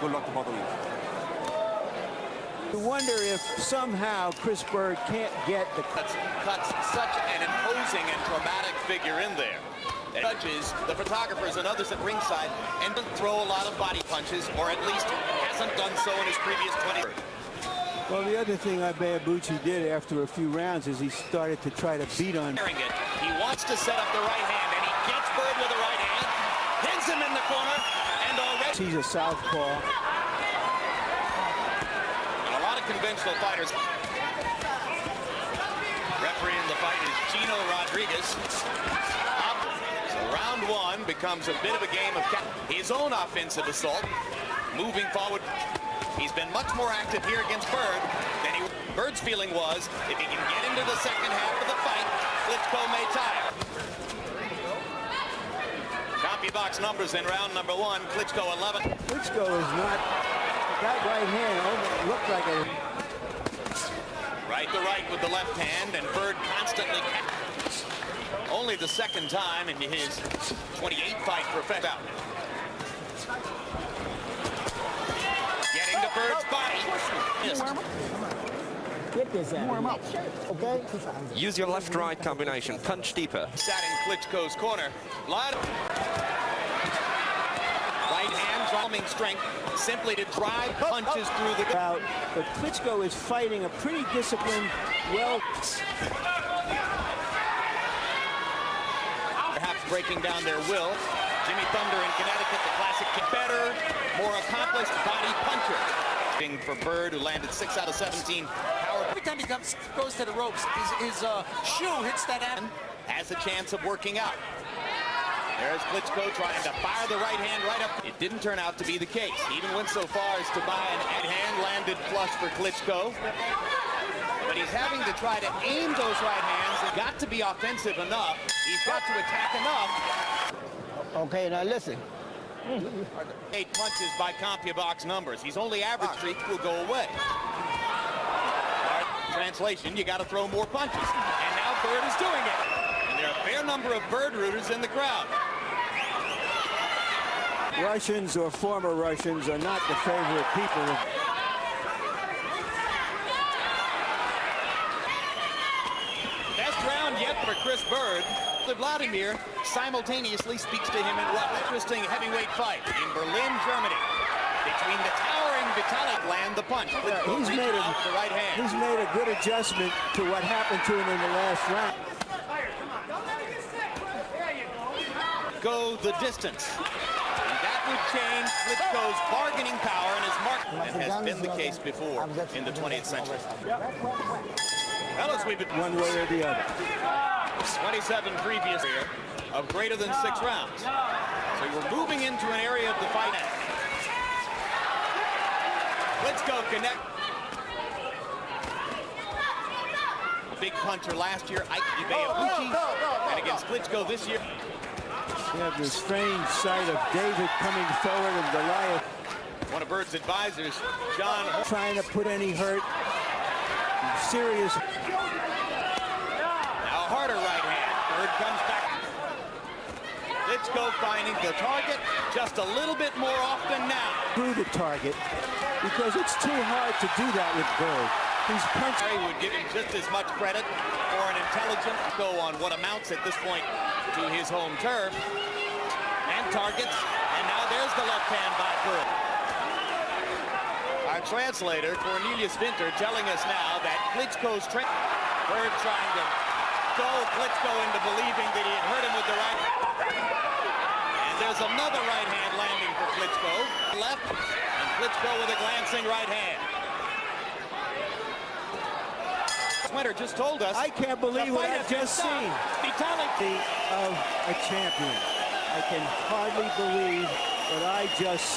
Good luck tomorrow. I wonder if somehow Chris Byrd can't get the cuts such an imposing and dramatic figure in there. Judges, the photographers, and others at ringside, and doesn't throw a lot of body punches, or at least hasn't done so in his previous 20. Well, the other thing Ibeabuchi did after a few rounds is he started to try to beat on. He wants to set up the right hand, and he gets Byrd with the right hand, pins him in the corner, and already he's a southpaw. A lot of conventional fighters. Refereeing the fight is Gino Rodriguez. So round one becomes a bit of a game of his own offensive assault. Moving forward, he's been much more active here against Byrd than he. Byrd's feeling was if he can get into the second half of the fight, Klitschko may tie. CompuBox numbers in round number one. Klitschko 11. Klitschko is not. That right hand looked like a. Right to right with the left hand, and Byrd constantly. Only the second time in his 28-fight professional. Getting to Byrd's body. Get this out. Warm up. Okay. Use your left-right combination. Punch deeper. Sat in Klitschko's corner. Right hand, calming strength, simply to drive punches through the crowd. But Klitschko is fighting a pretty disciplined, perhaps breaking down their will. Jimmy Thunder in Connecticut, the classic, better, more accomplished body puncher. For Byrd, who landed 6 out of 17. Every time he goes to the ropes, his shoe hits that end. Has a chance of working out. There's Klitschko trying to fire the right hand right up. It didn't turn out to be the case. He even went so far as to buy an hand landed flush for Klitschko. But he's having to try to aim those right hands. He's got to be offensive enough. He's got to attack enough. Okay, now listen. 8 punches by CompuBox numbers. He's only average streak will go away. Translation, you got to throw more punches. And now Byrd is doing it. And there are a fair number of Byrd rooters in the crowd. Russians or former Russians are not the favorite people. Best round yet for Chris Byrd. Vladimir simultaneously speaks to him in what interesting heavyweight fight in Berlin, Germany. Between the towering Vitali land the punch. He's made the right hand. He's made a good adjustment to what happened to him in the last round. Go the distance. And that would change Klitschko's bargaining power and his mark. And has been the case before in the 20th century. Fellas, we've been one way or the other. 27 previous year of greater than 6 rounds. So we're moving into an area of the fight. Klitschko connect. Big puncher last year, Ibeabuchi, and against Klitschko this year. We have this strange sight of David coming forward and Goliath. One of Byrd's advisors, John, trying to put any hurt. Serious. Now harder right hand. Byrd comes back. Klitschko finding the target just a little bit more often now. Through the target, because it's too hard to do that with Byrd. He's punching. I would give him just as much credit for an intelligent go on what amounts at this point to his home turf. And targets. And now there's the left hand by Byrd. Our translator, Cornelius Winter, telling us now that Klitschko's Byrd trying to go Klitschko into believing that he had hurt him with the right. And there's another right hand landing for Klitschko. Left, and Klitschko with a glancing right hand. Winter just told us. I can't believe what I've just seen. Vitali of a champion. I can hardly believe what I just saw.